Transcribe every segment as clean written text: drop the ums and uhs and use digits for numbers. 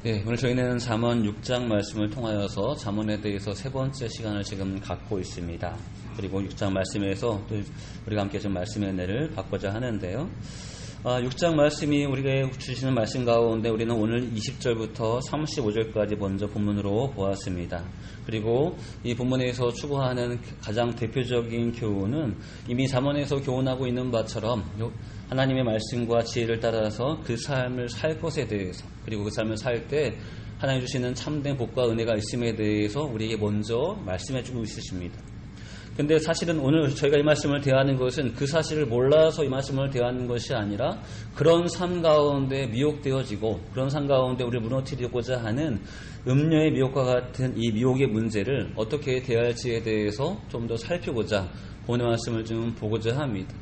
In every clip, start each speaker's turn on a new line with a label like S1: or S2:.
S1: 네, 오늘 저희는 잠언 6장 말씀을 통하여서 잠언에 대해서 세 번째 시간을 지금 갖고 있습니다. 그리고 6장 말씀에서 또 우리가 함께 좀 말씀의 은혜를 받고자 하는데요. 6장 말씀이 우리가 주시는 말씀 가운데 우리는 오늘 20절부터 35절까지 먼저 본문으로 보았습니다. 그리고 이 본문에서 추구하는 가장 대표적인 교훈은 이미 잠언에서 교훈하고 있는 바처럼 하나님의 말씀과 지혜를 따라서 그 삶을 살 것에 대해서, 그리고 그 삶을 살 때 하나님 주시는 참된 복과 은혜가 있음에 대해서 우리에게 먼저 말씀해주고 있으십니다. 근데 사실은 오늘 저희가 이 말씀을 대하는 것은 그 사실을 몰라서 이 말씀을 대하는 것이 아니라 그런 삶 가운데 미혹되어지고 그런 삶 가운데 우리를 무너뜨리고자 하는 음녀의 미혹과 같은 이 미혹의 문제를 어떻게 대할지에 대해서 좀 더 살피고자 오늘 말씀을 좀 보고자 합니다.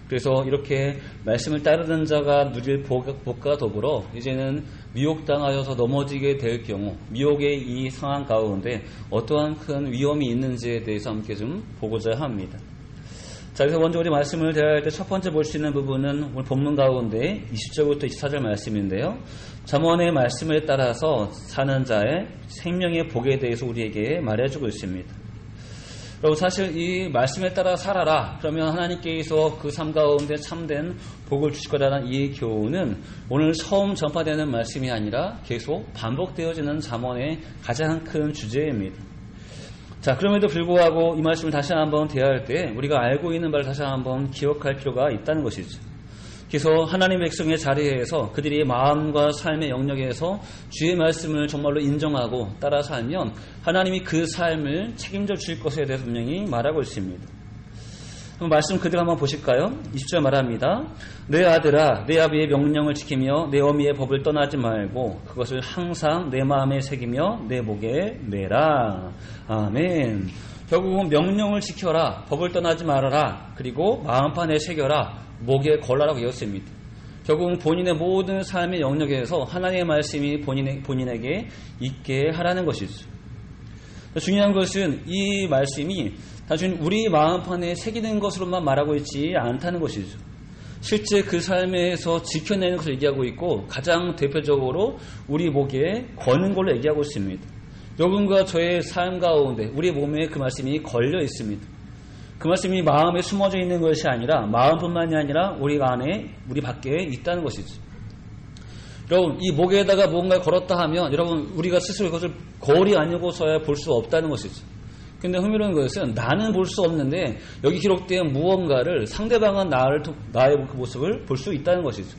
S1: 그래서 이렇게 말씀을 따르는 자가 누릴 복과 더불어 이제는 미혹당하여서 넘어지게 될 경우 미혹의 이 상황 가운데 어떠한 큰 위험이 있는지에 대해서 함께 좀 보고자 합니다. 자, 그래서 먼저 우리 말씀을 대할 때 첫 번째 볼 수 있는 부분은 오늘 본문 가운데 20절부터 24절 말씀인데요. 잠언의 말씀에 따라서 사는 자의 생명의 복에 대해서 우리에게 말해주고 있습니다. 여러분, 사실 이 말씀에 따라 살아라 그러면 하나님께서 그 삶 가운데 참된 복을 주실 거라는 이 교훈은 오늘 처음 전파되는 말씀이 아니라 계속 반복되어지는 잠언의 가장 큰 주제입니다. 자, 그럼에도 불구하고 이 말씀을 다시 한번 대할 때 우리가 알고 있는 바를 다시 한번 기억할 필요가 있다는 것이죠. 그래서 하나님의 백성의 자리에서 그들이 마음과 삶의 영역에서 주의 말씀을 정말로 인정하고 따라 살면 하나님이 그 삶을 책임져 주실 것에 대해서 분명히 말하고 있습니다. 그럼 말씀 그대로 한번 보실까요? 20절 말합니다. 내 아들아, 내 아비의 명령을 지키며 내 어미의 법을 떠나지 말고 그것을 항상 내 마음에 새기며 내 목에 매라. 아멘. 결국은 명령을 지켜라, 법을 떠나지 말아라, 그리고 마음판에 새겨라, 목에 걸라라고 이었습니다. 결국은 본인의 모든 삶의 영역에서 하나님의 말씀이 본인에게 있게 하라는 것이죠. 중요한 것은 이 말씀이 단순히 우리 마음판에 새기는 것으로만 말하고 있지 않다는 것이죠. 실제 그 삶에서 지켜내는 것을 얘기하고 있고 가장 대표적으로 우리 목에 거는 걸로 얘기하고 있습니다. 여러분과 저의 삶 가운데 우리 몸에 그 말씀이 걸려 있습니다. 그 말씀이 마음에 숨어져 있는 것이 아니라 마음뿐만이 아니라 우리 안에, 우리 밖에 있다는 것이죠. 여러분, 이 목에다가 무언가를 걸었다 하면 여러분 우리가 스스로 그것을 거울이 아니고서야 볼 수 없다는 것이죠. 근데 흥미로운 것은 나는 볼 수 없는데 여기 기록된 무언가를 상대방은 나의 그 모습을 볼 수 있다는 것이죠.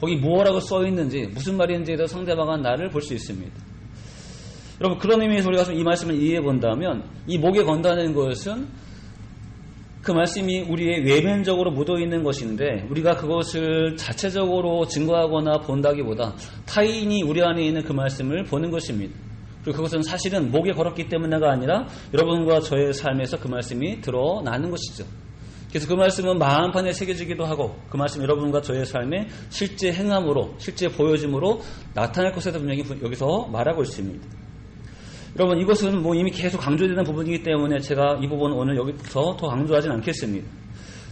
S1: 거기 무엇라고 써 있는지 무슨 말인지에 대해서 상대방은 나를 볼 수 있습니다. 여러분, 그런 의미에서 우리가 이 말씀을 이해해 본다면 이 목에 건다는 것은 그 말씀이 우리의 외면적으로 묻어있는 것인데 우리가 그것을 자체적으로 증거하거나 본다기보다 타인이 우리 안에 있는 그 말씀을 보는 것입니다. 그리고 그것은 사실은 목에 걸었기 때문에가 아니라 여러분과 저의 삶에서 그 말씀이 드러나는 것이죠. 그래서 그 말씀은 마음판에 새겨지기도 하고 그 말씀 여러분과 저의 삶에 실제 행함으로, 실제 보여짐으로 나타날 것에도 분명히 여기서 말하고 있습니다. 여러분, 이것은 이미 계속 강조되는 부분이기 때문에 제가 이 부분은 오늘 여기서 더 강조하진 않겠습니다.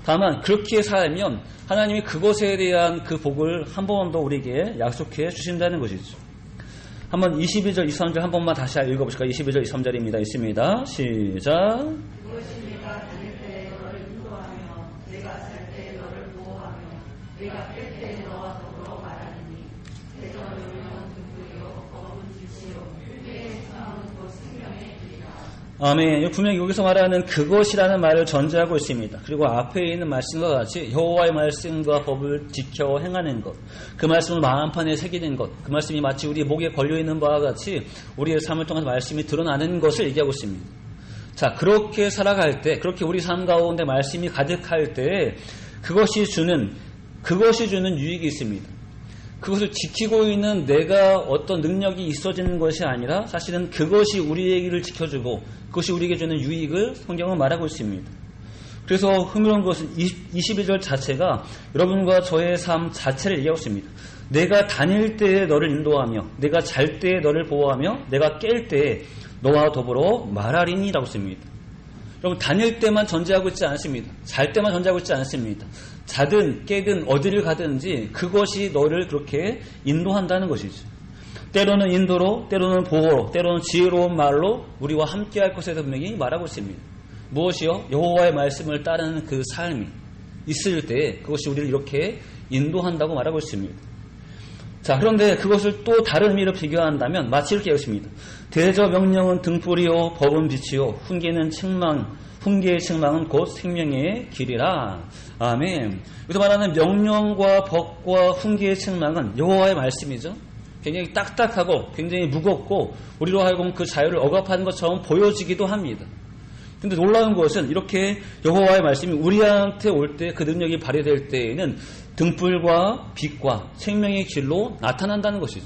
S1: 다만 그렇게 살면 하나님이 그것에 대한 그 복을 한 번 더 우리에게 약속해 주신다는 것이죠. 한번 22절, 23절 한 번만 다시 읽어보실까요? 22절, 23절입니다. 있습니다. 시작.
S2: 그것이 내가 다닐 때 너를 인도하며 내가 살 때 너를 보호하며 내가 뺄 때 너와 더불어 말하느니 대전 요령 등불이요 거룩은 빛이요 율법의 소망은 곧 생명의 길이라.
S1: 아멘. 분명히 여기서 말하는 그것이라는 말을 전제하고 있습니다. 그리고 앞에 있는 말씀과 같이 여호와의 말씀과 법을 지켜 행하는 것, 그 말씀을 마음판에 새기는 것, 그 말씀이 마치 우리 목에 걸려있는 바와 같이 우리의 삶을 통해서 말씀이 드러나는 것을 얘기하고 있습니다. 자, 그렇게 살아갈 때, 그렇게 우리 삶 가운데 말씀이 가득할 때 그것이 주는 유익이 있습니다. 그것을 지키고 있는 내가 어떤 능력이 있어지는 것이 아니라 사실은 그것이 우리에게를 지켜주고 그것이 우리에게 주는 유익을 성경은 말하고 있습니다. 그래서 흥미로운 것은 22절 자체가 여러분과 저의 삶 자체를 얘기하고 있습니다. 내가 다닐 때에 너를 인도하며 내가 잘 때에 너를 보호하며 내가 깰 때에 너와 더불어 말하리니 라고 씁니다. 여러분, 다닐 때만 전제하고 있지 않습니다. 잘 때만 전제하고 있지 않습니다. 자든 깨든 어디를 가든지 그것이 너를 그렇게 인도한다는 것이죠. 때로는 인도로, 때로는 보호로, 때로는 지혜로운 말로 우리와 함께할 것에 대해서 분명히 말하고 있습니다. 무엇이요? 여호와의 말씀을 따르는 그 삶이 있을 때 그것이 우리를 이렇게 인도한다고 말하고 있습니다. 자, 그런데 그것을 또 다른 의미로 비교한다면 마치 이렇게 했습니다. 대저 명령은 등불이요 법은 빛이요 훈계의 책망은 곧 생명의 길이라. 아멘. 여기서 말하는 명령과 법과 훈계의 책망은 여호와의 말씀이죠. 굉장히 딱딱하고 굉장히 무겁고 우리로 하여금 그 자유를 억압하는 것처럼 보여지기도 합니다. 근데 놀라운 것은 이렇게 여호와의 말씀이 우리한테 올 때 그 능력이 발휘될 때에는 등불과 빛과 생명의 길로 나타난다는 것이죠.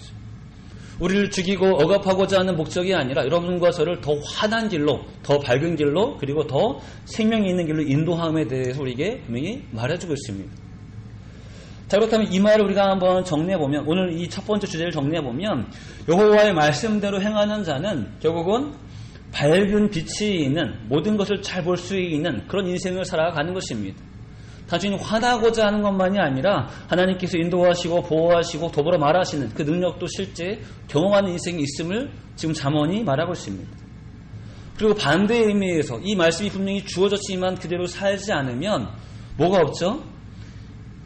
S1: 우리를 죽이고 억압하고자 하는 목적이 아니라 여러분과 저를 더 환한 길로, 더 밝은 길로, 그리고 더 생명이 있는 길로 인도함에 대해서 우리에게 분명히 말해주고 있습니다. 자, 그렇다면 이 말을 우리가 한번 정리해보면, 오늘 이 첫 번째 주제를 정리해보면 여호와의 말씀대로 행하는 자는 결국은 밝은 빛이 있는, 모든 것을 잘 볼 수 있는 그런 인생을 살아가는 것입니다. 단순히 화나고자 하는 것만이 아니라 하나님께서 인도하시고 보호하시고 더불어 말하시는 그 능력도 실제 경험하는 인생이 있음을 지금 잠언이 말하고 있습니다. 그리고 반대의 의미에서 이 말씀이 분명히 주어졌지만 그대로 살지 않으면 뭐가 없죠?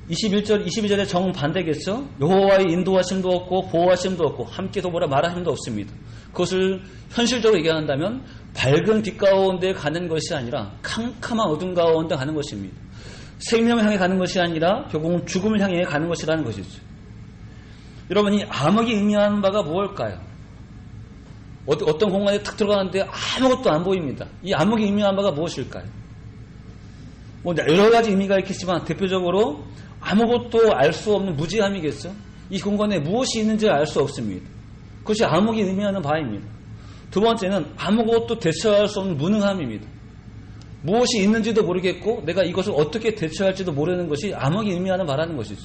S1: 22절에 정반대겠죠? 여호와의 인도하심도 없고 보호하심도 없고 함께 더불어 말하심도 없습니다. 그것을 현실적으로 얘기한다면 밝은 빛 가운데 가는 것이 아니라 캄캄한 어둠 가운데 가는 것입니다. 생명을 향해 가는 것이 아니라 결국은 죽음을 향해 가는 것이라는 것이죠. 여러분, 이 암흑이 의미하는 바가 무엇일까요? 어떤 공간에 탁 들어가는데 아무것도 안 보입니다. 이 암흑이 의미하는 바가 무엇일까요? 여러 가지 의미가 있겠지만 대표적으로 아무것도 알 수 없는 무지함이겠죠. 이 공간에 무엇이 있는지 알 수 없습니다. 그것이 암흑이 의미하는 바입니다. 두 번째는 아무것도 대처할 수 없는 무능함입니다. 무엇이 있는지도 모르겠고 내가 이것을 어떻게 대처할지도 모르는 것이 암흑이 의미하는 바라는 것이죠.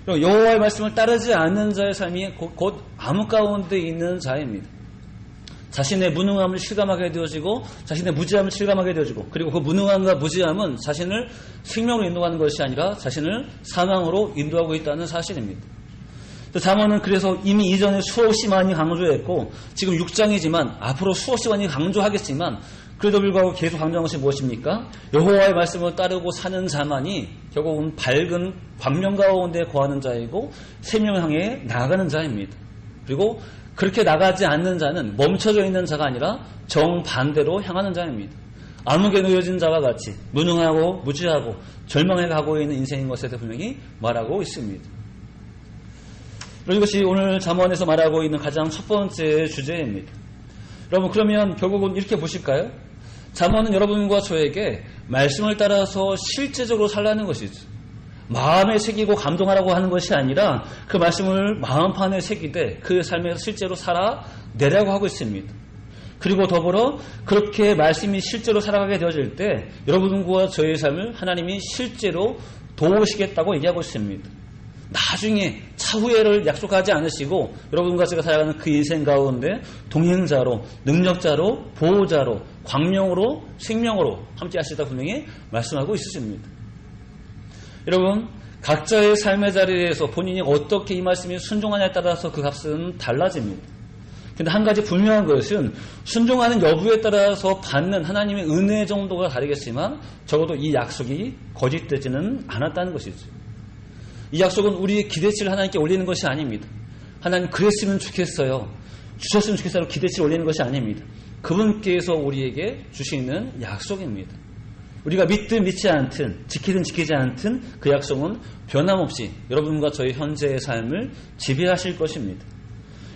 S1: 여호와의 말씀을 따르지 않는 자의 삶이 곧 암흑 가운데 있는 자입니다. 자신의 무능함을 실감하게 되어지고 자신의 무지함을 실감하게 되어지고 그리고 그 무능함과 무지함은 자신을 생명으로 인도하는 것이 아니라 자신을 사망으로 인도하고 있다는 사실입니다. 잠언은 그래서 이미 이전에 수없이 많이 강조했고 지금 6장이지만 앞으로 수없이 많이 강조하겠지만 그래도 불구하고 계속 강조한 것이 무엇입니까? 여호와의 말씀을 따르고 사는 자만이 결국은 밝은 광명 가운데 거하는 자이고 생명을 향해 나아가는 자입니다. 그리고 그렇게 나가지 않는 자는 멈춰져 있는 자가 아니라 정반대로 향하는 자입니다. 암흑에 놓여진 자와 같이 무능하고 무지하고 절망해 가고 있는 인생인 것에 대해 분명히 말하고 있습니다. 이것이 오늘 잠언에서 말하고 있는 가장 첫 번째 주제입니다. 여러분, 그러면 결국은 이렇게 보실까요? 잠언은 여러분과 저에게 말씀을 따라서 실제적으로 살라는 것이죠. 마음에 새기고 감동하라고 하는 것이 아니라 그 말씀을 마음판에 새기되 그 삶에서 실제로 살아내라고 하고 있습니다. 그리고 더불어 그렇게 말씀이 실제로 살아가게 되어질 때 여러분과 저의 삶을 하나님이 실제로 도우시겠다고 얘기하고 있습니다. 나중에 차후회를 약속하지 않으시고 여러분과 제가 살아가는 그 인생 가운데 동행자로, 능력자로, 보호자로, 광명으로, 생명으로 함께 하시다 분명히 말씀하고 있으십니다. 여러분, 각자의 삶의 자리에서 본인이 어떻게 이 말씀에 순종하냐에 따라서 그 값은 달라집니다. 근데 한 가지 분명한 것은 순종하는 여부에 따라서 받는 하나님의 은혜 정도가 다르겠지만 적어도 이 약속이 거짓되지는 않았다는 것이죠. 이 약속은 우리의 기대치를 하나님께 올리는 것이 아닙니다. 하나님 그랬으면 좋겠어요. 주셨으면 좋겠어요. 기대치를 올리는 것이 아닙니다. 그분께서 우리에게 주시는 약속입니다. 우리가 믿든 믿지 않든 지키든 지키지 않든 그 약속은 변함없이 여러분과 저희 현재의 삶을 지배하실 것입니다.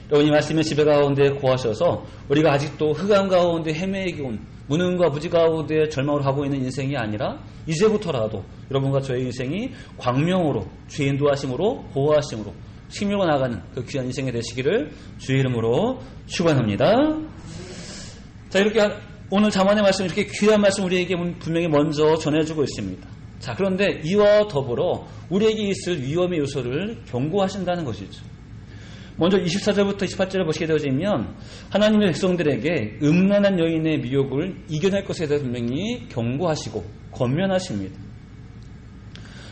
S1: 여러분, 이 말씀의 지배 가운데 거하셔서 우리가 아직도 흑암 가운데 헤매기 온 무능과 무지 가운데 절망으로 가고 있는 인생이 아니라 이제부터라도 여러분과 저의 인생이 광명으로 주의 인도하심으로 보호하심으로 생명으로 나가는 그 귀한 인생이 되시기를 주의 이름으로 축원합니다. 자, 이렇게 오늘 잠언의 말씀, 이렇게 귀한 말씀 우리에게 분명히 먼저 전해주고 있습니다. 자, 그런데 이와 더불어 우리에게 있을 위험의 요소를 경고하신다는 것이죠. 먼저 24절부터 28절을 보시게 되어지면 하나님의 백성들에게 음란한 여인의 미혹을 이겨낼 것에 대해 분명히 경고하시고 권면하십니다.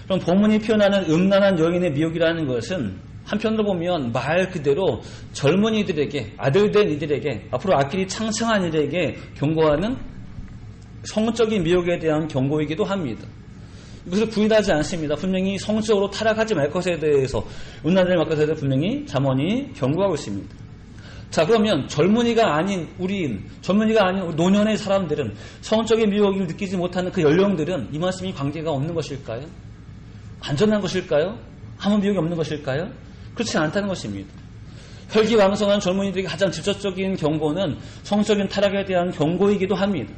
S1: 그럼 본문이 표현하는 음란한 여인의 미혹이라는 것은 한편으로 보면 말 그대로 젊은이들에게, 아들된 이들에게, 앞으로 앞길이 창창한 이들에게 경고하는 성적인 미혹에 대한 경고이기도 합니다. 이것을 부인하지 않습니다. 분명히 성적으로 타락하지 말 것에 대해서, 음란을 말 것에 대해서 분명히 잠언이 경고하고 있습니다. 자, 그러면 젊은이가 아닌 젊은이가 아닌 노년의 사람들은, 성적인 미혹을 느끼지 못하는 그 연령들은 이 말씀이 관계가 없는 것일까요? 안전한 것일까요? 아무 미혹이 없는 것일까요? 그렇지 않다는 것입니다. 혈기왕성한 젊은이들에게 가장 직접적인 경고는 성적인 타락에 대한 경고이기도 합니다.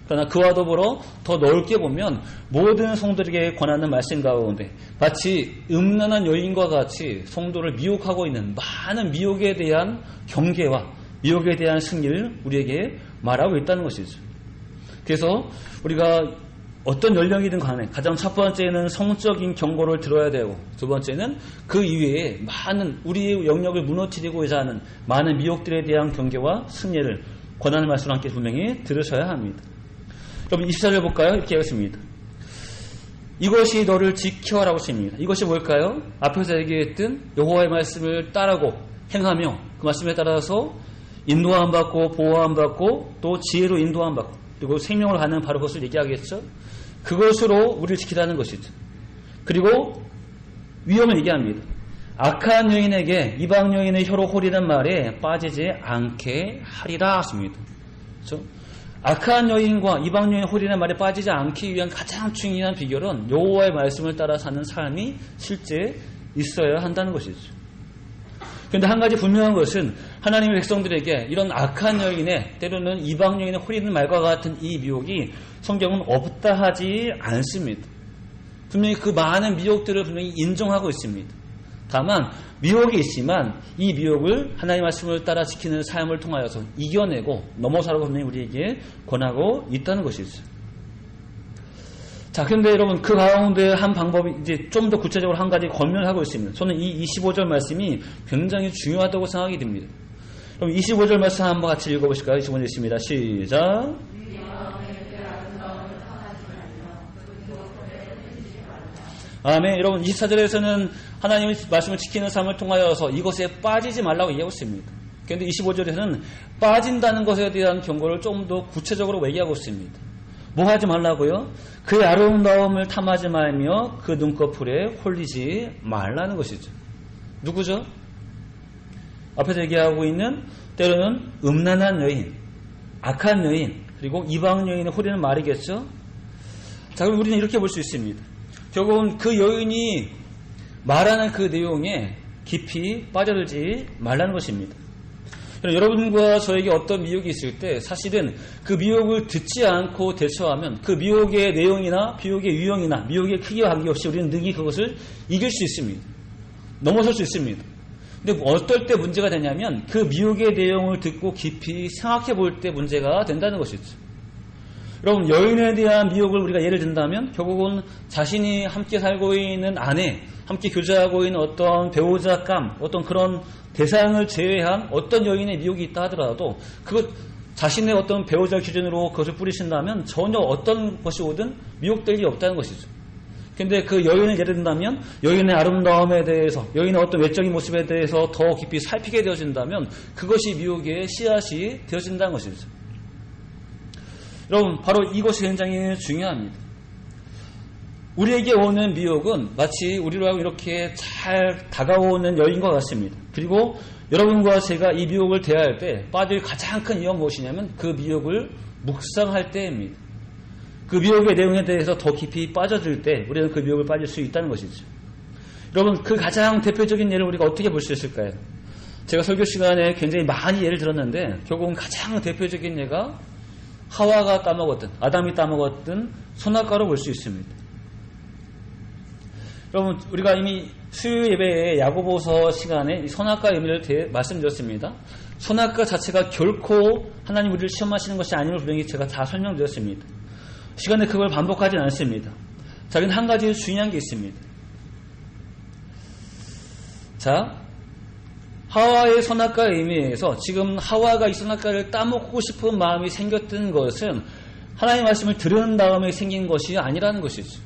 S1: 그러나 그와 더불어 더 넓게 보면 모든 성도에게 권하는 말씀 가운데 마치 음란한 여인과 같이 성도를 미혹하고 있는 많은 미혹에 대한 경계와 미혹에 대한 승리를 우리에게 말하고 있다는 것이죠. 그래서 우리가 어떤 연령이든 간에 가장 첫 번째는 성적인 경고를 들어야 되고, 두 번째는 그 이외에 많은 우리의 영역을 무너뜨리고자 하는 많은 미혹들에 대한 경계와 승리를 권하는 말씀을 함께 분명히 들으셔야 합니다. 여러분 24절 볼까요? 이렇게 하겠습니다. 이것이 너를 지켜라고 했습니다. 이것이 뭘까요? 앞에서 얘기했던 여호와의 말씀을 따르고 행하며 그 말씀에 따라서 인도함 받고 보호함 받고 또 지혜로 인도함 받고 그리고 생명을 하는 바로 그것을 얘기하겠죠. 그것으로 우리를 지키라는 것이죠. 그리고 위험을 얘기합니다. 악한 여인에게 이방 여인의 혀로 홀이는 말에 빠지지 않게 하리라 하십니다. 그렇죠? 악한 여인과 이방 여인의 홀이는 말에 빠지지 않기 위한 가장 중요한 비결은 여호와의 말씀을 따라 사는 삶이 실제 있어야 한다는 것이죠. 그런데 한 가지 분명한 것은 하나님의 백성들에게 이런 악한 여인의, 때로는 이방 여인의 홀이는 말과 같은 이 미혹이 성경은 없다 하지 않습니다. 분명히 그 많은 미혹들을 분명히 인정하고 있습니다. 다만 미혹이 있지만 이 미혹을 하나님의 말씀을 따라 지키는 삶을 통하여서 이겨내고 넘어서라고 분명히 우리에게 권하고 있다는 것이죠. 자, 그런데 여러분 그 가운데 한 방법이 이제 좀 더 구체적으로 한 가지 권면을 하고 있습니다. 저는 이 25절 말씀이 굉장히 중요하다고 생각이 듭니다. 그럼 25절 말씀 한번 같이 읽어보실까요? 25절 있습니다. 시작. 아멘. 여러분 24절에서는 하나님의 말씀을 지키는 삶을 통하여서 이것에 빠지지 말라고 얘기하고 있습니다. 그런데 25절에서는 빠진다는 것에 대한 경고를 좀 더 구체적으로 얘기하고 있습니다. 뭐 하지 말라고요? 그의 아름다움을 탐하지 말며 그 눈꺼풀에 홀리지 말라는 것이죠. 누구죠? 앞에서 얘기하고 있는 때로는 음란한 여인, 악한 여인, 그리고 이방 여인의 홀리는 말이겠죠. 자, 그럼 우리는 이렇게 볼 수 있습니다. 결국은 그 여인이 말하는 그 내용에 깊이 빠져들지 말라는 것입니다. 여러분과 저에게 어떤 미혹이 있을 때 사실은 그 미혹을 듣지 않고 대처하면 그 미혹의 내용이나 미혹의 유형이나 미혹의 크기와 관계없이 우리는 능히 그것을 이길 수 있습니다. 넘어설 수 있습니다. 근데 어떨 때 문제가 되냐면 그 미혹의 내용을 듣고 깊이 생각해 볼 때 문제가 된다는 것이죠. 여러분 여인에 대한 미혹을 우리가 예를 든다면 결국은 자신이 함께 살고 있는 아내, 함께 교제하고 있는 어떤 배우자감, 어떤 그런 대상을 제외한 어떤 여인의 미혹이 있다 하더라도 그것 자신의 어떤 배우자 기준으로 그것을 뿌리신다면 전혀 어떤 것이 오든 미혹될 일이 없다는 것이죠. 근데 그 여인을 예를 든다면 여인의 아름다움에 대해서, 여인의 어떤 외적인 모습에 대해서 더 깊이 살피게 되어진다면 그것이 미혹의 씨앗이 되어진다는 것이죠. 여러분 바로 이것이 굉장히 중요합니다. 우리에게 오는 미혹은 마치 우리로 이렇게 잘 다가오는 여인과 같습니다. 그리고 여러분과 제가 이 미혹을 대할 때 빠질 가장 큰 이유가 무엇이냐면 그 미혹을 묵상할 때입니다. 그 미혹의 내용에 대해서 더 깊이 빠져들 때 우리는 그 미혹을 빠질 수 있다는 것이죠. 여러분 그 가장 대표적인 예를 우리가 어떻게 볼 수 있을까요? 제가 설교 시간에 굉장히 많이 예를 들었는데 결국은 가장 대표적인 예가 하와가 따먹었던, 아담이 따먹었던 선악과로 볼 수 있습니다. 여러분 우리가 이미 수요 예배의 야고보서 시간에 이 선악과 의미를 말씀드렸습니다. 선악과 자체가 결코 하나님 우리를 시험하시는 것이 아님을 분명히 제가 다 설명드렸습니다. 시간에 그걸 반복하지는 않습니다. 자, 그런데 한 가지 중요한 게 있습니다. 자, 하와의 선악과의 의미에서 지금 하와가 이 선악과를 따먹고 싶은 마음이 생겼던 것은 하나님의 말씀을 들은 다음에 생긴 것이 아니라는 것이죠.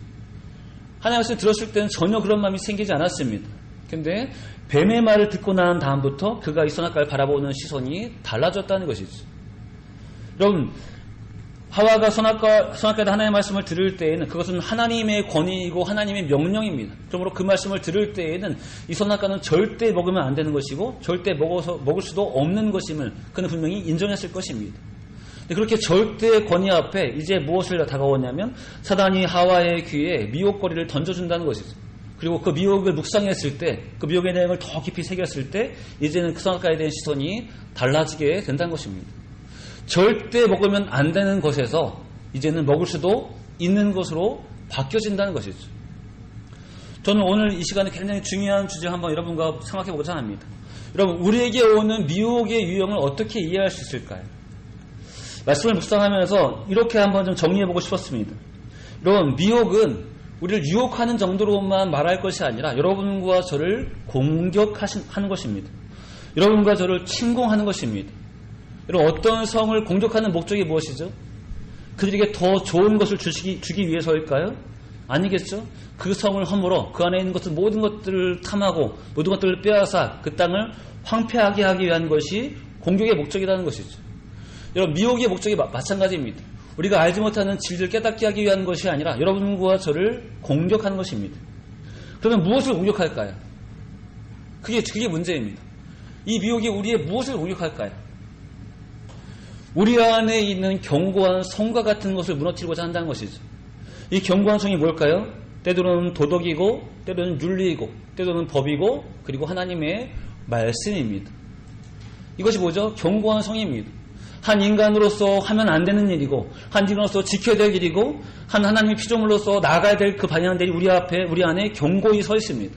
S1: 하나님의 말씀을 들었을 때는 전혀 그런 마음이 생기지 않았습니다. 근데 뱀의 말을 듣고 난 다음부터 그가 이 선악과를 바라보는 시선이 달라졌다는 것이죠. 여러분, 하와가 선악과에 하나님의 말씀을 들을 때에는 그것은 하나님의 권위이고 하나님의 명령입니다. 그러므로 그 말씀을 들을 때에는 이 선악과는 절대 먹으면 안 되는 것이고 절대 먹을 수도 없는 것임을 그는 분명히 인정했을 것입니다. 그렇게 절대 권위 앞에 이제 무엇을 다가오냐면 사단이 하와의 귀에 미혹거리를 던져준다는 것이죠. 그리고 그 미혹을 묵상했을 때, 그 미혹의 내용을 더 깊이 새겼을 때 이제는 그 선악과에 대한 시선이 달라지게 된다는 것입니다. 절대 먹으면 안 되는 것에서 이제는 먹을 수도 있는 것으로 바뀌어진다는 것이죠. 저는 오늘 이 시간에 굉장히 중요한 주제 한번 여러분과 생각해보고자 합니다. 여러분, 우리에게 오는 미혹의 유형을 어떻게 이해할 수 있을까요? 말씀을 묵상하면서 이렇게 한번 좀 정리해보고 싶었습니다. 여러분, 미혹은 우리를 유혹하는 정도로만 말할 것이 아니라 여러분과 저를 공격하는 것입니다. 여러분과 저를 침공하는 것입니다. 여러분, 어떤 성을 공격하는 목적이 무엇이죠? 그들에게 더 좋은 것을 주기 위해서일까요? 아니겠죠? 그 성을 허물어 그 안에 있는 것들 모든 것들을 탐하고 모든 것들을 빼앗아 그 땅을 황폐하게 하기 위한 것이 공격의 목적이라는 것이죠. 여러분, 미혹의 목적이 마찬가지입니다. 우리가 알지 못하는 진리를 깨닫게 하기 위한 것이 아니라 여러분과 저를 공격하는 것입니다. 그러면 무엇을 공격할까요? 그게 문제입니다. 이 미혹이 우리의 무엇을 공격할까요? 우리 안에 있는 견고한 성과 같은 것을 무너뜨리고자 한다는 것이죠. 이 견고한 성이 뭘까요? 때로는 도덕이고 때로는 윤리이고 때로는 법이고 그리고 하나님의 말씀입니다. 이것이 뭐죠? 견고한 성입니다. 한 인간으로서 하면 안 되는 일이고 한 인간으로서 지켜야 될 일이고 한 하나님의 피조물로서 나가야 될 그 방향들이 우리 안에 견고히 서 있습니다.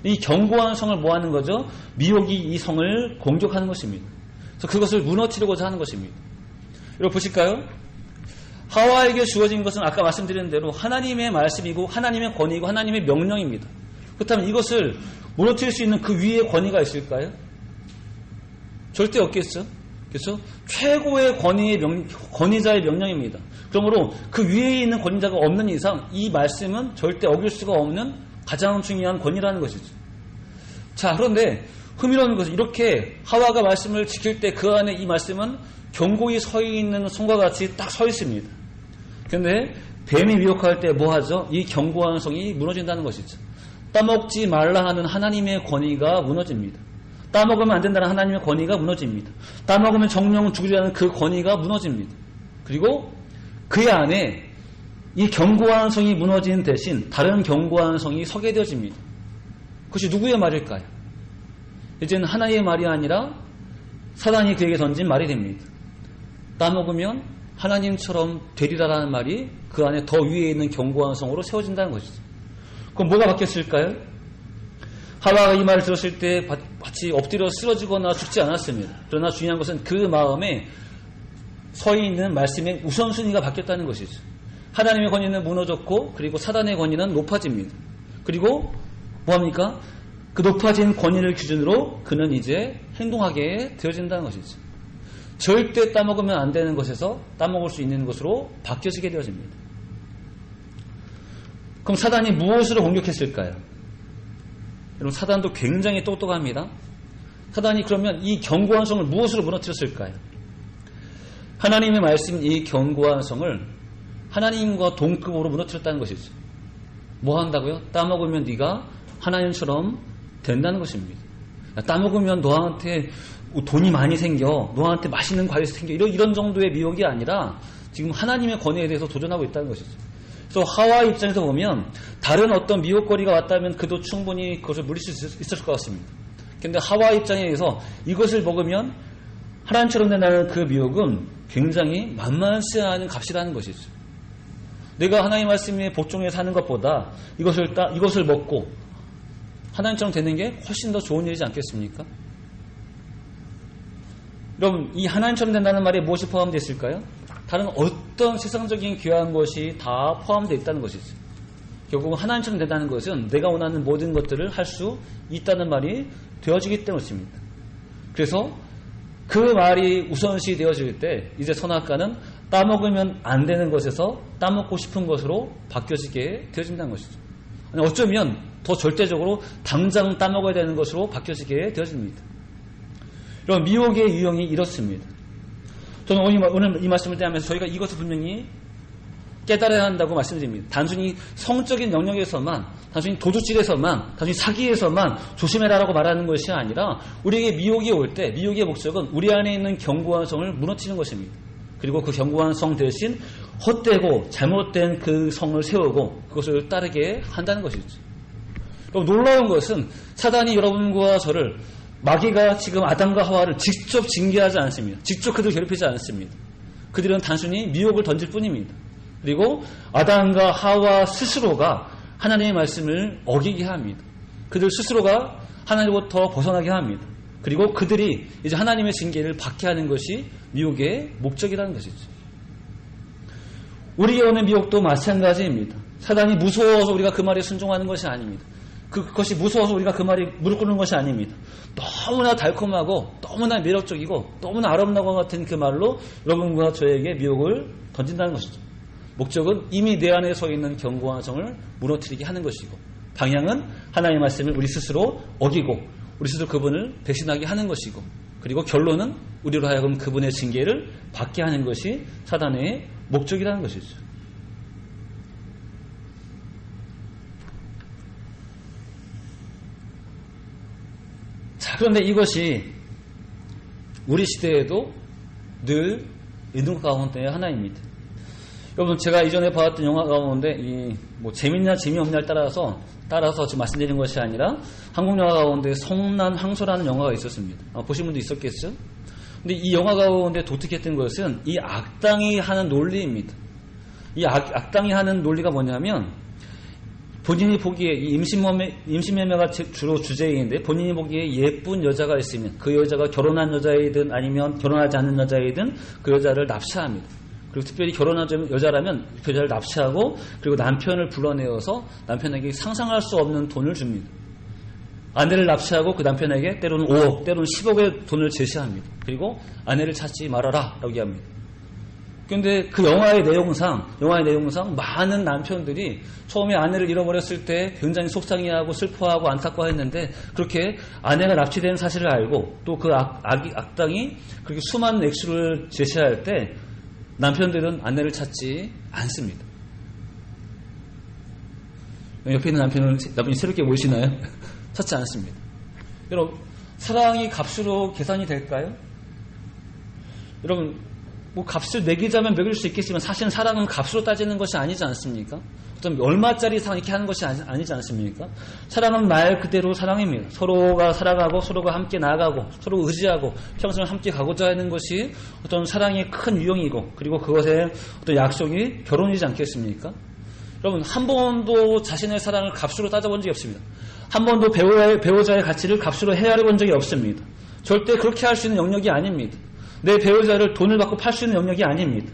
S1: 이 견고한 성을 뭐 하는 거죠? 미혹이 이 성을 공격하는 것입니다. 그래서 그것을 무너뜨리고자 하는 것입니다. 여러분 보실까요? 하와에게 주어진 것은 아까 말씀드린 대로 하나님의 말씀이고 하나님의 권위이고 하나님의 명령입니다. 그렇다면 이것을 무너뜨릴 수 있는 그 위에 권위가 있을까요? 절대 없겠죠. 그래서 최고의 권위자의 명령입니다. 그러므로 그 위에 있는 권위자가 없는 이상 이 말씀은 절대 어길 수가 없는 가장 중요한 권위라는 것이죠. 자, 그런데 흥미로운 것은 이렇게 하와가 말씀을 지킬 때 그 안에 이 말씀은 견고히 서 있는 성과 같이 딱 서 있습니다. 그런데 뱀이 미혹할 때 뭐 하죠? 이 견고한 성이 무너진다는 것이죠. 따먹지 말라 하는 하나님의 권위가 무너집니다. 따먹으면 안 된다는 하나님의 권위가 무너집니다. 따먹으면 정령은 죽으리라는 그 권위가 무너집니다. 그리고 그 안에 이 견고한 성이 무너진 대신 다른 견고한 성이 서게 되어집니다. 그것이 누구의 말일까요? 이제는 하나님의 말이 아니라 사단이 그에게 던진 말이 됩니다. 따먹으면 하나님처럼 되리라라는 말이 그 안에 더 위에 있는 견고한 성으로 세워진다는 것이죠. 그럼 뭐가 바뀌었을까요? 하와가 이 말을 들었을 때 마치 엎드려 쓰러지거나 죽지 않았습니다. 그러나 중요한 것은 그 마음에 서 있는 말씀의 우선순위가 바뀌었다는 것이죠. 하나님의 권위는 무너졌고 그리고 사단의 권위는 높아집니다. 그리고 뭐합니까? 그 높아진 권위를 기준으로 그는 이제 행동하게 되어진다는 것이죠. 절대 따먹으면 안 되는 것에서 따먹을 수 있는 것으로 바뀌어지게 되어집니다. 그럼 사단이 무엇으로 공격했을까요? 여러분, 사단도 굉장히 똑똑합니다. 사단이 그러면 이 견고한 성을 무엇으로 무너뜨렸을까요? 하나님의 말씀 이 견고한 성을 하나님과 동급으로 무너뜨렸다는 것이죠. 뭐 한다고요? 따먹으면 네가 하나님처럼 된다는 것입니다. 따먹으면 너한테 돈이 많이 생겨, 너한테 맛있는 과일이 생겨, 이런 정도의 미혹이 아니라 지금 하나님의 권위에 대해서 도전하고 있다는 것이죠. 그래서 하와 입장에서 보면 다른 어떤 미혹거리가 왔다면 그도 충분히 그것을 물릴 수 있을 것 같습니다. 그런데 하와 입장에서 이것을 먹으면 하나님처럼 된다는 그 미혹은 굉장히 만만치 않은 값이라는 것이죠. 내가 하나님 말씀에 복종해 사는 것보다 이것을 먹고 하나님처럼 되는 게 훨씬 더 좋은 일이지 않겠습니까? 여러분, 이 하나님처럼 된다는 말에 무엇이 포함되어 있을까요? 다른 어떤 세상적인 귀한 것이 다 포함되어 있다는 것이죠. 결국은 하나님처럼 된다는 것은 내가 원하는 모든 것들을 할 수 있다는 말이 되어지기 때문입니다. 그래서 그 말이 우선시 되어질 때 이제 선악과는 따먹으면 안 되는 것에서 따먹고 싶은 것으로 바뀌어지게 되어진다는 것이죠. 어쩌면 더 절대적으로 당장 따먹어야 되는 것으로 바뀌어지게 되어집니다. 여러분, 미혹의 유형이 이렇습니다. 저는 오늘 이 말씀을 대하면서 저희가 이것을 분명히 깨달아야 한다고 말씀드립니다. 단순히 성적인 영역에서만, 단순히 도둑질에서만, 단순히 사기에서만 조심해라라고 말하는 것이 아니라 우리에게 미혹이 올 때 미혹의 목적은 우리 안에 있는 견고한 성을 무너뜨리는 것입니다. 그리고 그 견고한 성 대신 헛되고 잘못된 그 성을 세우고 그것을 따르게 한다는 것이죠. 놀라운 것은 사단이 여러분과 저를, 마귀가 지금 아담과 하와를 직접 징계하지 않습니다. 직접 그들을 괴롭히지 않습니다. 그들은 단순히 미혹을 던질 뿐입니다. 그리고 아담과 하와 스스로가 하나님의 말씀을 어기게 합니다. 그들 스스로가 하나님으로부터 벗어나게 합니다. 그리고 그들이 이제 하나님의 징계를 받게 하는 것이 미혹의 목적이라는 것이죠. 우리에게 오는 미혹도 마찬가지입니다. 사단이 무서워서 우리가 그 말에 순종하는 것이 아닙니다. 그것이 무서워서 우리가 그 말에 무릎 꿇는 것이 아닙니다. 너무나 달콤하고 너무나 매력적이고 너무나 아름다운 것 같은 그 말로 여러분과 저에게 미혹을 던진다는 것이죠. 목적은 이미 내 안에 서 있는 견고한 성을 무너뜨리게 하는 것이고, 방향은 하나님의 말씀을 우리 스스로 어기고 우리 스스로 그분을 배신하게 하는 것이고, 그리고 결론은 우리로 하여금 그분의 징계를 받게 하는 것이 사단의 목적이라는 것이죠. 자, 그런데 이것이 우리 시대에도 늘 있는 것 가운데 하나입니다. 여러분, 제가 이전에 봤던 영화 가운데 재밌냐 재미없냐를 따라서 지금 말씀드리는 것이 아니라 한국 영화 가운데 성난황소라는 영화가 있었습니다. 보신 분도 있었겠죠? 근데 이 영화 가운데 독특했던 것은 이 악당이 하는 논리입니다. 이 악당이 하는 논리가 뭐냐면, 본인이 보기에 이 임신매매가 주로 주제인데, 본인이 보기에 예쁜 여자가 있으면 그 여자가 결혼한 여자이든 아니면 결혼하지 않는 여자이든 그 여자를 납치합니다. 그리고 특별히 결혼한 여자라면 그 여자를 납치하고, 그리고 남편을 불러내어서 남편에게 상상할 수 없는 돈을 줍니다. 아내를 납치하고 그 남편에게 때로는 5억, 때로는 10억의 돈을 제시합니다. 그리고 아내를 찾지 말아라 라고 합니다. 그런데 그 영화의 내용상 많은 남편들이 처음에 아내를 잃어버렸을 때 굉장히 속상해하고 슬퍼하고 안타까워했는데, 그렇게 아내가 납치된 사실을 알고 또 그 악당이 그렇게 수많은 액수를 제시할 때 남편들은 아내를 찾지 않습니다. 옆에 있는 남편이 새롭게 보이시나요? 찾지 않습니다. 여러분, 사랑이 값으로 계산이 될까요? 여러분, 값을 매기자면 매길 수 있겠지만 사실은 사랑은 값으로 따지는 것이 아니지 않습니까? 어떤 얼마짜리 사랑 이렇게 하는 것이 아니지 않습니까? 사랑은 말 그대로 사랑입니다. 서로가 살아가고 서로가 함께 나아가고 서로 의지하고 평생을 함께 가고자 하는 것이 어떤 사랑의 큰 유형이고, 그리고 그것의 어떤 약속이 결혼이지 않겠습니까? 여러분, 한 번도 자신의 사랑을 값으로 따져본 적이 없습니다. 한 번도 배우자의 가치를 값으로 헤아려 본 적이 없습니다. 절대 그렇게 할 수 있는 영역이 아닙니다. 내 배우자를 돈을 받고 팔 수 있는 영역이 아닙니다.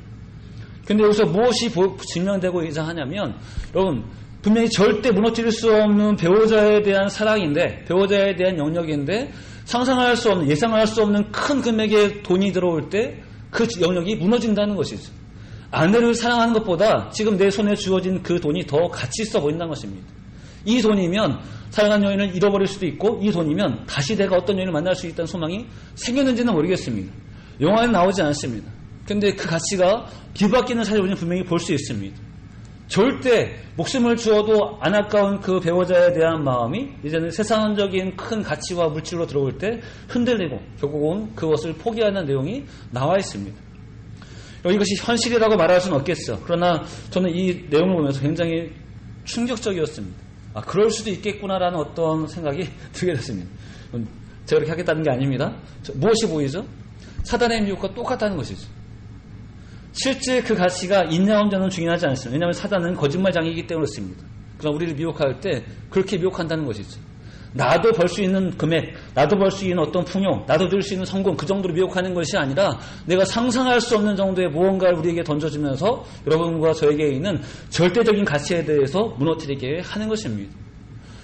S1: 근데 여기서 무엇이 증명되고자 하냐면, 여러분, 분명히 절대 무너뜨릴 수 없는 배우자에 대한 사랑인데, 배우자에 대한 영역인데, 상상할 수 없는, 예상할 수 없는 큰 금액의 돈이 들어올 때 그 영역이 무너진다는 것이죠. 아내를 사랑하는 것보다 지금 내 손에 주어진 그 돈이 더 가치 있어 보인다는 것입니다. 이 돈이면 사랑하는 여인을 잃어버릴 수도 있고, 이 돈이면 다시 내가 어떤 여인을 만날 수 있다는 소망이 생겼는지는 모르겠습니다. 영화에는 나오지 않습니다. 그런데 그 가치가 뒤바뀌는 사실을 우리는 분명히 볼 수 있습니다. 절대 목숨을 주어도 안 아까운 그 배우자에 대한 마음이 이제는 세상적인 큰 가치와 물질로 들어올 때 흔들리고 결국은 그것을 포기하는 내용이 나와 있습니다. 이것이 현실이라고 말할 수는 없겠죠. 그러나 저는 이 내용을 보면서 굉장히 충격적이었습니다. 그럴 수도 있겠구나라는 어떤 생각이 들게 됐습니다. 제가 그렇게 하겠다는 게 아닙니다. 무엇이 보이죠? 사단의 미혹과 똑같다는 것이죠. 실제 그 가치가 있냐 없냐는 중요하지 않습니다. 왜냐하면 사단은 거짓말장이기 때문에 그렇습니다. 그러나 우리를 미혹할 때 그렇게 미혹한다는 것이죠. 나도 벌 수 있는 금액, 나도 벌 수 있는 어떤 풍요, 나도 들 수 있는 성공, 그 정도로 미혹하는 것이 아니라 내가 상상할 수 없는 정도의 무언가를 우리에게 던져주면서 여러분과 저에게 있는 절대적인 가치에 대해서 무너뜨리게 하는 것입니다.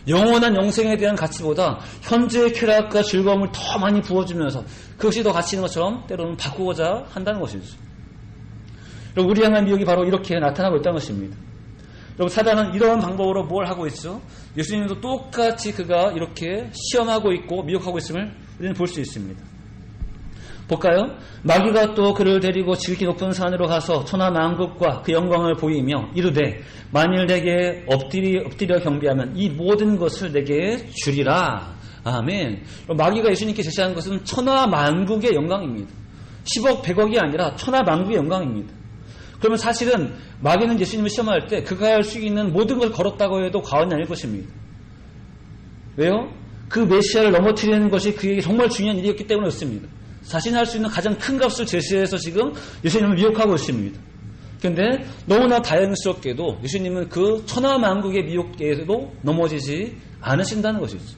S1: 영원한 영생에 대한 가치보다 현재의 쾌락과 즐거움을 더 많이 부어주면서 그것이 더 가치 있는 것처럼 때로는 바꾸고자 한다는 것이죠. 여러분, 우리 향한 미혹이 바로 이렇게 나타나고 있다는 것입니다. 여러분, 사단은 이런 방법으로 뭘 하고 있죠? 예수님도 똑같이 그가 이렇게 시험하고 있고 미혹하고 있음을 우리는 볼 수 있습니다. 볼까요? 마귀가 또 그를 데리고 지극히 높은 산으로 가서 천하만국과 그 영광을 보이며 이르되 만일 내게 엎드려 경배하면 이 모든 것을 내게 주리라. 아멘. 마귀가 예수님께 제시하는 것은 천하만국의 영광입니다. 10억 100억이 아니라 천하만국의 영광입니다. 그러면 사실은 마귀는 예수님을 시험할 때 그가 할 수 있는 모든 걸 걸었다고 해도 과언이 아닐 것입니다. 왜요? 그 메시아를 넘어뜨리는 것이 그에게 정말 중요한 일이었기 때문에 그렇습니다. 자신이 할 수 있는 가장 큰 값을 제시해서 지금 예수님을 미혹하고 있습니다. 그런데 너무나 다행스럽게도 예수님은 그 천하만국의 미혹에도 넘어지지 않으신다는 것이죠.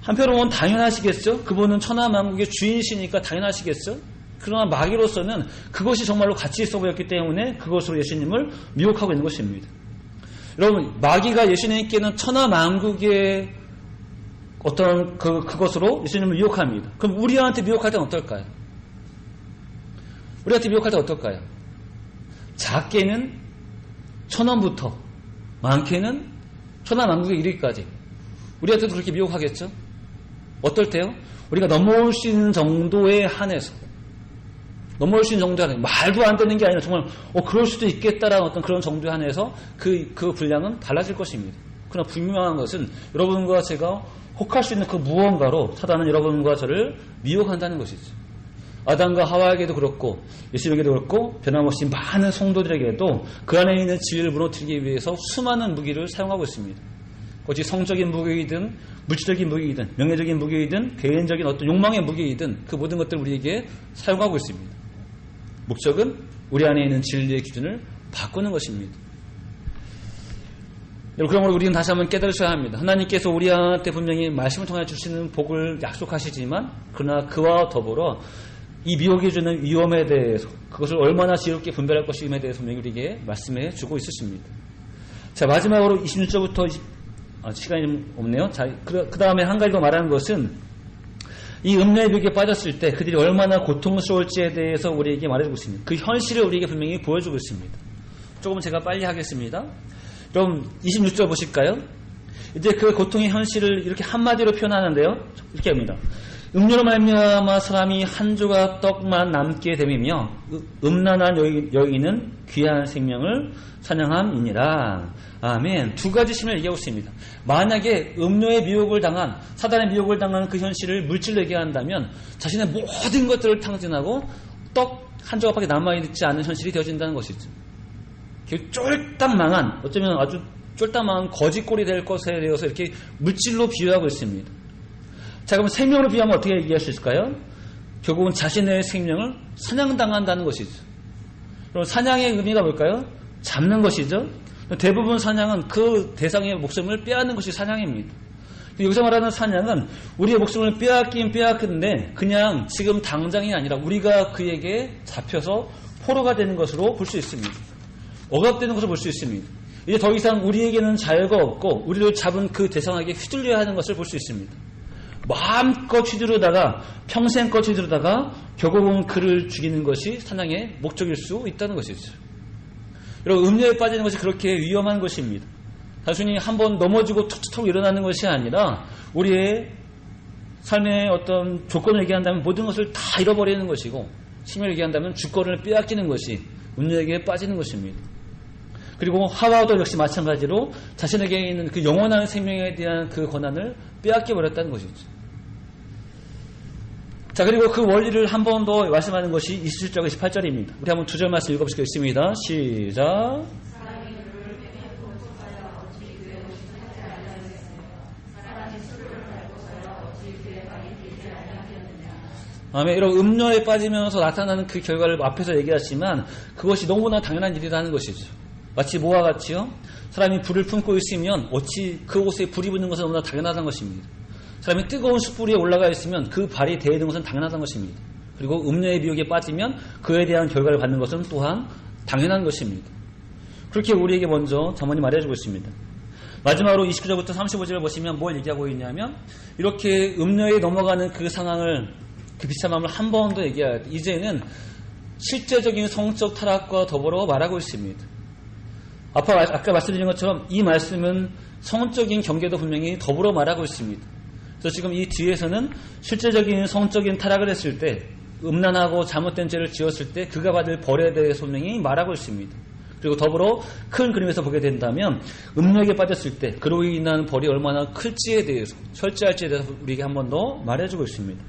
S1: 한편으로는 당연하시겠죠? 그분은 천하만국의 주인이시니까 당연하시겠죠? 그러나 마귀로서는 그것이 정말로 가치 있어 보였기 때문에 그것으로 예수님을 미혹하고 있는 것입니다. 여러분, 마귀가 예수님께는 천하만국의 어떤 그것으로 예수님을 미혹합니다. 그럼 우리한테 미혹할 때는 어떨까요? 우리한테 미혹할 때는 어떨까요? 작게는 1,000원부터 많게는 천하만국에 이르기까지 우리한테도 그렇게 미혹하겠죠? 어떨 때요? 우리가 넘어올 수 있는 정도에 한해서 넘어올 수 있는 정도에 한해서 말도 안 되는 게 아니라 정말 그럴 수도 있겠다라는 어떤 그런 정도에 한해서 그 분량은 달라질 것입니다. 그러나 분명한 것은 여러분과 제가 혹할 수 있는 그 무언가로 사단은 여러분과 저를 미혹한다는 것이죠. 아담과 하와에게도 그렇고 예수님에게도 그렇고 변함없이 많은 성도들에게도 그 안에 있는 진리를 무너뜨리기 위해서 수많은 무기를 사용하고 있습니다. 어찌 성적인 무기이든 물질적인 무기이든 명예적인 무기이든 개인적인 어떤 욕망의 무기이든 그 모든 것들을 우리에게 사용하고 있습니다. 목적은 우리 안에 있는 진리의 기준을 바꾸는 것입니다. 그러므로 우리는 다시 한번 깨달으셔야 합니다. 하나님께서 우리한테 분명히 말씀을 통해 주시는 복을 약속하시지만 그러나 그와 더불어 이 미혹이 주는 위험에 대해서 그것을 얼마나 지혜롭게 분별할 것임에 대해서 분명히 우리에게 말씀해 주고 있으십니다. 자, 마지막으로 26절부터 시간이 좀 없네요. 자, 그 다음에 한 가지 더 말하는 것은 이 음녀의 미혹에 빠졌을 때 그들이 얼마나 고통스러울지에 대해서 우리에게 말해주고 있습니다. 그 현실을 우리에게 분명히 보여주고 있습니다. 조금 제가 빨리 하겠습니다. 그럼 26절 보실까요? 이제 그 고통의 현실을 이렇게 한마디로 표현하는데요. 이렇게 합니다. 음료로 말미암아 사람이 한 조각 떡만 남게 됨이며 음란한 여인은 귀한 생명을 사냥함이니라. 아멘. 두 가지 신을 얘기하고 있습니다. 만약에 음료의 미혹을 당한 사단의 미혹을 당한 그 현실을 물질로 얘기한다면 자신의 모든 것들을 탕진하고 떡 한 조각밖에 남아있지 않은 현실이 되어진다는 것이죠. 쫄딱 망한, 어쩌면 아주 쫄딱 망한 거지꼴이 될 것에 대해서 이렇게 물질로 비유하고 있습니다. 자, 그럼 생명으로 비유하면 어떻게 얘기할 수 있을까요? 결국은 자신의 생명을 사냥당한다는 것이죠. 그럼 사냥의 의미가 뭘까요? 잡는 것이죠. 대부분 사냥은 그 대상의 목숨을 빼앗는 것이 사냥입니다. 여기서 말하는 사냥은 우리의 목숨을 빼앗긴 빼앗는데 그냥 지금 당장이 아니라 우리가 그에게 잡혀서 포로가 되는 것으로 볼 수 있습니다. 억압되는 것을 볼 수 있습니다. 이제 더 이상 우리에게는 자유가 없고 우리를 잡은 그 대상에게 휘둘려야 하는 것을 볼 수 있습니다. 마음껏 휘두르다가 평생껏 휘두르다가 결국은 그를 죽이는 것이 사냥의 목적일 수 있다는 것이죠. 여러분, 음료에 빠지는 것이 그렇게 위험한 것입니다. 단순히 한번 넘어지고 툭툭 일어나는 것이 아니라 우리의 삶의 어떤 조건을 얘기한다면 모든 것을 다 잃어버리는 것이고 심을 얘기한다면 주권을 빼앗기는 것이 음료에게 빠지는 것입니다. 그리고 하와도 역시 마찬가지로 자신에게 있는 그 영원한 생명에 대한 그 권한을 빼앗겨버렸다는 것이죠. 자, 그리고 그 원리를 한 번 더 말씀하는 것이 27절, 28절입니다. 우리 한번 두 절 말씀 읽어보시겠습니다. 시작. 아멘. 이런 음료에 빠지면서 나타나는 그 결과를 앞에서 얘기하지만 그것이 너무나 당연한 일이라는 것이죠. 마치 뭐와 같이요? 사람이 불을 품고 있으면 어찌 그곳에 불이 붙는 것은 너무나 당연하다는 것입니다. 사람이 뜨거운 숯불 위에 올라가 있으면 그 발이 데이는 것은 당연하다는 것입니다. 그리고 음료의 미혹에 빠지면 그에 대한 결과를 받는 것은 또한 당연한 것입니다. 그렇게 우리에게 먼저 자문이 말해주고 있습니다. 마지막으로 29절부터 35절을 보시면 뭘 얘기하고 있냐면 이렇게 음료에 넘어가는 그 상황을 그 비참함을 한 번 더 얘기해야 돼. 이제는 실제적인 성적 타락과 더불어 말하고 있습니다. 아까 말씀드린 것처럼 이 말씀은 성적인 경계도 분명히 더불어 말하고 있습니다. 그래서 지금 이 뒤에서는 실제적인 성적인 타락을 했을 때, 음란하고 잘못된 죄를 지었을 때 그가 받을 벌에 대해서 분명히 말하고 있습니다. 그리고 더불어 큰 그림에서 보게 된다면 음욕에 빠졌을 때 그로 인한 벌이 얼마나 클지에 대해서, 철저할지에 대해서 우리에게 한 번 더 말해주고 있습니다.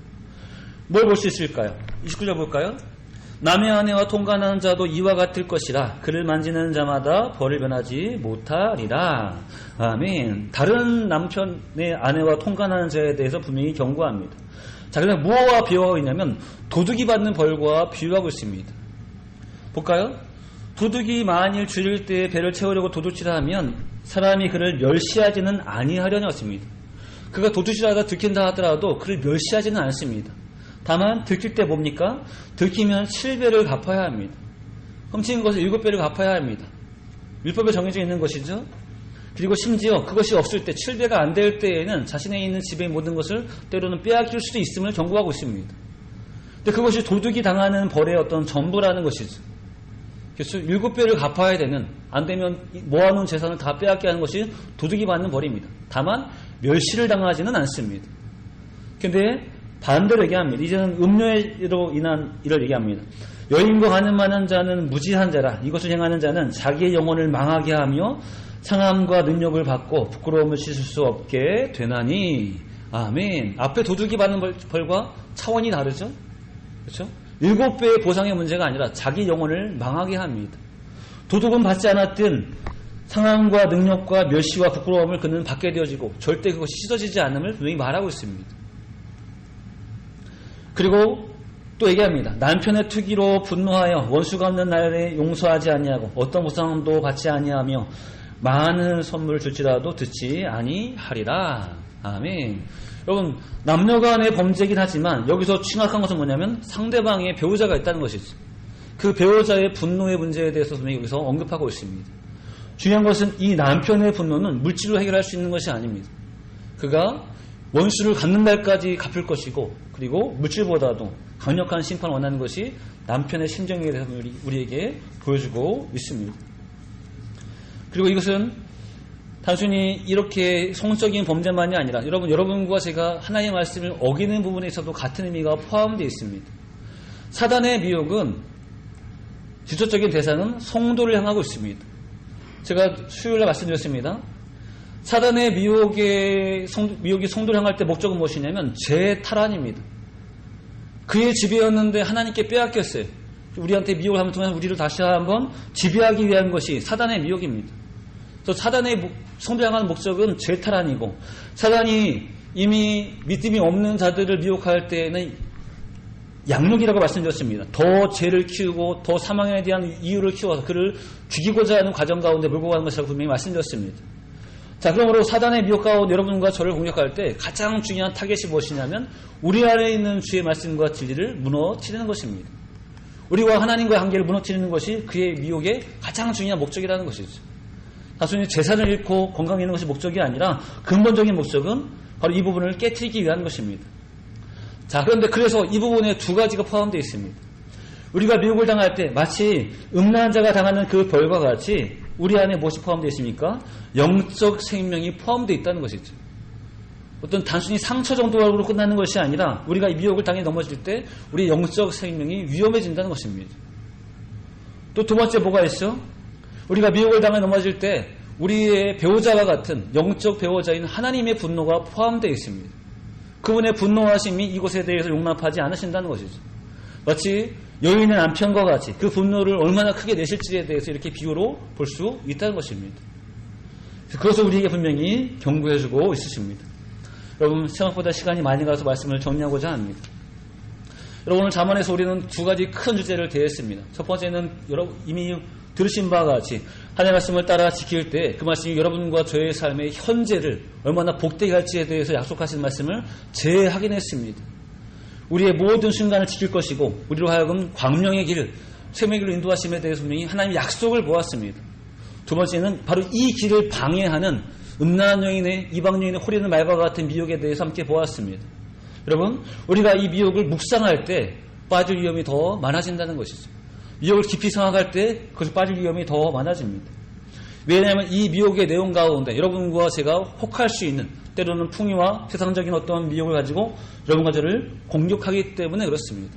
S1: 뭘 볼 수 있을까요? 29절 볼까요? 남의 아내와 통관하는 자도 이와 같을 것이라 그를 만지는 자마다 벌을 면하지 못하리라. 아멘. 다른 남편의 아내와 통관하는 자에 대해서 분명히 경고합니다. 자, 그러면 무엇과 비유하고 있냐면 도둑이 받는 벌과 비유하고 있습니다. 볼까요? 도둑이 만일 줄일 때 배를 채우려고 도둑질을 하면 사람이 그를 멸시하지는 아니하려니였습니다. 그가 도둑질하다 들킨다 하더라도 그를 멸시하지는 않습니다. 다만 들킬 때 뭡니까? 들키면 7배를 갚아야 합니다. 훔친 것을 7배를 갚아야 합니다. 율법에 정해져 있는 것이죠. 그리고 심지어 그것이 없을 때 7배가 안 될 때에는 자신에 있는 집의 모든 것을 때로는 빼앗길 수도 있음을 경고하고 있습니다. 근데 그것이 도둑이 당하는 벌의 어떤 전부라는 것이죠. 그래서 7배를 갚아야 되는, 안 되면 모아놓은 재산을 다 빼앗게 하는 것이 도둑이 받는 벌입니다. 다만 멸시를 당하지는 않습니다. 근데 반대로 얘기합니다. 이제는 음료로 인한 일을 얘기합니다. 여인과 가늠하는 자는 무지한 자라. 이것을 행하는 자는 자기의 영혼을 망하게 하며 상함과 능력을 받고 부끄러움을 씻을 수 없게 되나니. 아멘. 앞에 도둑이 받는 벌과 차원이 다르죠? 그렇죠? 7배의 보상의 문제가 아니라 자기 영혼을 망하게 합니다. 도둑은 받지 않았든 상함과 능력과 멸시와 부끄러움을 그는 받게 되어지고 절대 그것이 씻어지지 않음을 분명히 말하고 있습니다. 그리고 또 얘기합니다. 남편의 투기로 분노하여 원수가 없는 날에 용서하지 아니하고 어떤 보상도 받지 아니하며 많은 선물을 줄지라도 듣지 아니하리라. 아멘. 여러분, 남녀간의 범죄이긴 하지만 여기서 심각한 것은 뭐냐면 상대방의 배우자가 있다는 것이죠. 그 배우자의 분노의 문제에 대해서 여기서 언급하고 있습니다. 중요한 것은 이 남편의 분노는 물질로 해결할 수 있는 것이 아닙니다. 그가 원수를 갖는 날까지 갚을 것이고, 그리고 물질보다도 강력한 심판을 원하는 것이 남편의 심정에 대해서 우리에게 보여주고 있습니다. 그리고 이것은 단순히 이렇게 성적인 범죄만이 아니라 여러분과 제가 하나님의 말씀을 어기는 부분에 있어도 같은 의미가 포함되어 있습니다. 사단의 미혹은 직접적인 대상은 성도를 향하고 있습니다. 제가 수요일에 말씀드렸습니다. 사단의 미혹이 성도를 향할 때 목적은 무엇이냐면 죄 탈환입니다. 그의 지배였는데 하나님께 빼앗겼어요. 우리한테 미혹을 하면 통해서 우리를 다시 한번 지배하기 위한 것이 사단의 미혹입니다. 그래서 사단의 성도를 향하는 목적은 죄 탈환이고, 사단이 이미 믿음이 없는 자들을 미혹할 때는 양육이라고 말씀드렸습니다. 더 죄를 키우고 더 사망에 대한 이유를 키워서 그를 죽이고자 하는 과정 가운데 몰고 가는 것이라고 분명히 말씀드렸습니다. 자, 그러므로 사단의 미혹 가운데 여러분과 저를 공격할 때 가장 중요한 타겟이 무엇이냐면 우리 안에 있는 주의 말씀과 진리를 무너뜨리는 것입니다. 우리와 하나님과의 관계를 무너뜨리는 것이 그의 미혹의 가장 중요한 목적이라는 것이죠. 단순히 재산을 잃고 건강을 잃는 것이 목적이 아니라 근본적인 목적은 바로 이 부분을 깨트리기 위한 것입니다. 자, 그런데 그래서 이 부분에 두 가지가 포함되어 있습니다. 우리가 미혹을 당할 때 마치 음란한 자가 당하는 그 벌과 같이 우리 안에 무엇이 포함되어 있습니까? 영적 생명이 포함되어 있다는 것이죠. 어떤 단순히 상처 정도로 끝나는 것이 아니라 우리가 이 미혹을 당해 넘어질 때 우리 영적 생명이 위험해진다는 것입니다. 또 두 번째 뭐가 있어? 우리가 미혹을 당해 넘어질 때 우리의 배우자와 같은 영적 배우자인 하나님의 분노가 포함되어 있습니다. 그분의 분노하심이 이곳에 대해서 용납하지 않으신다는 것이죠. 마치 여인의 남편과 같이 그 분노를 얼마나 크게 내실지에 대해서 이렇게 비유로 볼 수 있다는 것입니다. 그것을 우리에게 분명히 경고해주고 있으십니다. 여러분, 생각보다 시간이 많이 가서 말씀을 정리하고자 합니다. 여러분, 오늘 잠언에서 우리는 두 가지 큰 주제를 대했습니다. 첫 번째는 여러분 이미 들으신 바와 같이 하나님의 말씀을 따라 지킬 때 그 말씀이 여러분과 저의 삶의 현재를 얼마나 복되게 할지에 대해서 약속하신 말씀을 재확인했습니다. 우리의 모든 순간을 지킬 것이고 우리로 하여금 광명의 길을, 생명의 길을 인도하심에 대해서 분명히 하나님의 약속을 보았습니다. 두 번째는 바로 이 길을 방해하는 음란한 여인의, 이방 여인의 호리는 말과 같은 미혹에 대해서 함께 보았습니다. 여러분, 우리가 이 미혹을 묵상할 때 빠질 위험이 더 많아진다는 것이죠. 미혹을 깊이 생각할 때 그것을 빠질 위험이 더 많아집니다. 왜냐하면 이 미혹의 내용 가운데 여러분과 제가 혹할 수 있는 때로는 풍요와 세상적인 어떤 미혹을 가지고 여러분과 저를 공격하기 때문에 그렇습니다.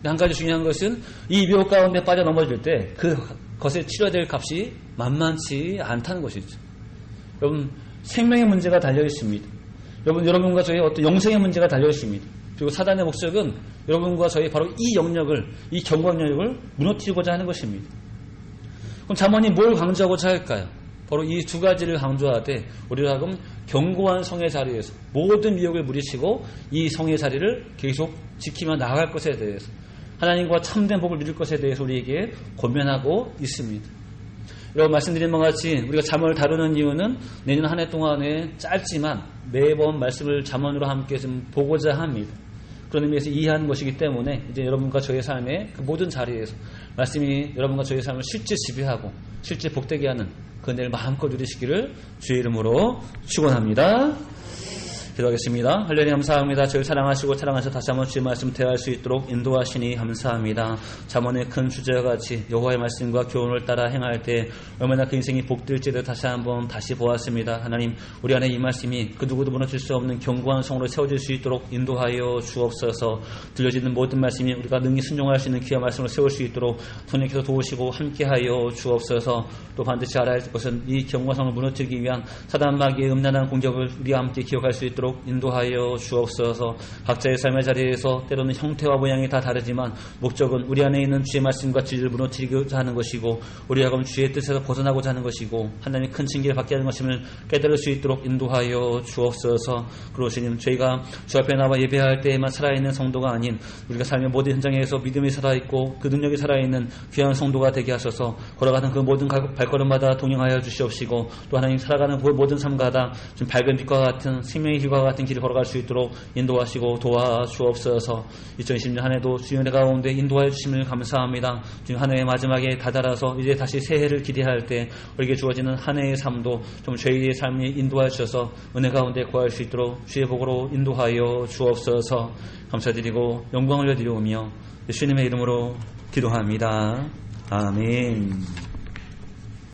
S1: 한 가지 중요한 것은 이 미혹 가운데 빠져 넘어질 때 그것에 치러야 될 값이 만만치 않다는 것이죠. 여러분, 생명의 문제가 달려 있습니다. 여러분과 저의 어떤 영생의 문제가 달려 있습니다. 그리고 사단의 목적은 여러분과 저희 바로 이 영역을, 이 경고한 영역을 무너뜨리고자 하는 것입니다. 그럼 잠언이 뭘 강조하고자 할까요? 바로 이 두 가지를 강조하되 우리가 하금 견고한 성의 자리에서 모든 미혹을 물리치고 이 성의 자리를 계속 지키며 나아갈 것에 대해서 하나님과 참된 복을 누릴 것에 대해서 우리에게 권면하고 있습니다. 여러분 말씀드린 바와 같이 우리가 잠언을 다루는 이유는 내년 한 해 동안에 짧지만 매번 말씀을 잠언으로 함께 좀 보고자 합니다. 그런 의미에서 이해하는 것이기 때문에 이제 여러분과 저의 삶의 그 모든 자리에서 말씀이 여러분과 저의 삶을 실제 지배하고 실제 복되게 하는 그 은혜를 마음껏 누리시기를 주의 이름으로 축원합니다. 기도하겠습니다. 할렐루야 감사합니다. 저를 사랑하시고 사랑하셔서 다시 한번 주의 말씀 대할 수 있도록 인도하시니 감사합니다. 잠언의 큰 주제와 같이 여호와의 말씀과 교훈을 따라 행할 때 얼마나 그 인생이 복될지를 다시 한번 보았습니다. 하나님 우리 안에 이 말씀이 그 누구도 무너질 수 없는 견고한 성으로 세워질 수 있도록 인도하여 주옵소서. 들려지는 모든 말씀이 우리가 능히 순종할 수 있는 귀한 말씀을 세울 수 있도록 성령께서 도우시고 함께하여 주옵소서. 또 반드시 알아야 할 것은 이 견고한 성을 무너뜨리기 위한 사단 마귀의 음란한 공격을 우리와 함께 기억할 수 있도록 인도하여 주옵소서. 각자의 삶의 자리에서 때로는 형태와 모양이 다 다르지만 목적은 우리 안에 있는 주의 말씀과 진리를 무너뜨리고자 하는 것이고 우리가 주의 뜻에서 벗어나고자 하는 것이고 하나님의 큰 징계를 받게 하는 것임을 깨달을 수 있도록 인도하여 주옵소서. 그러시님 저희가 주 앞에 나와 예배할 때에만 살아있는 성도가 아닌 우리가 삶의 모든 현장에서 믿음이 살아있고 그 능력이 살아있는 귀한 성도가 되게 하셔서 걸어가는 그 모든 발걸음마다 동행하여 주시옵시고 또 하나님 살아가는 그 모든 삶마다 좀 밝은 빛과 같은 생명의 길과 같은 길을 걸어갈 수 있도록 인도하시고 도와주옵소서. 2020년 한 해도 주의 은혜 가운데 인도하여 주심을 감사합니다. 지금 한 해의 마지막에 다다라서 이제 다시 새해를 기대할 때 우리에게 주어지는 한 해의 삶도 좀 저희의 삶에 인도하여 주셔서 은혜 가운데 구할 수 있도록 주의 복으로 인도하여 주옵소서. 감사드리고 영광을 올려드리오며 예수님의 이름으로 기도합니다. 아멘.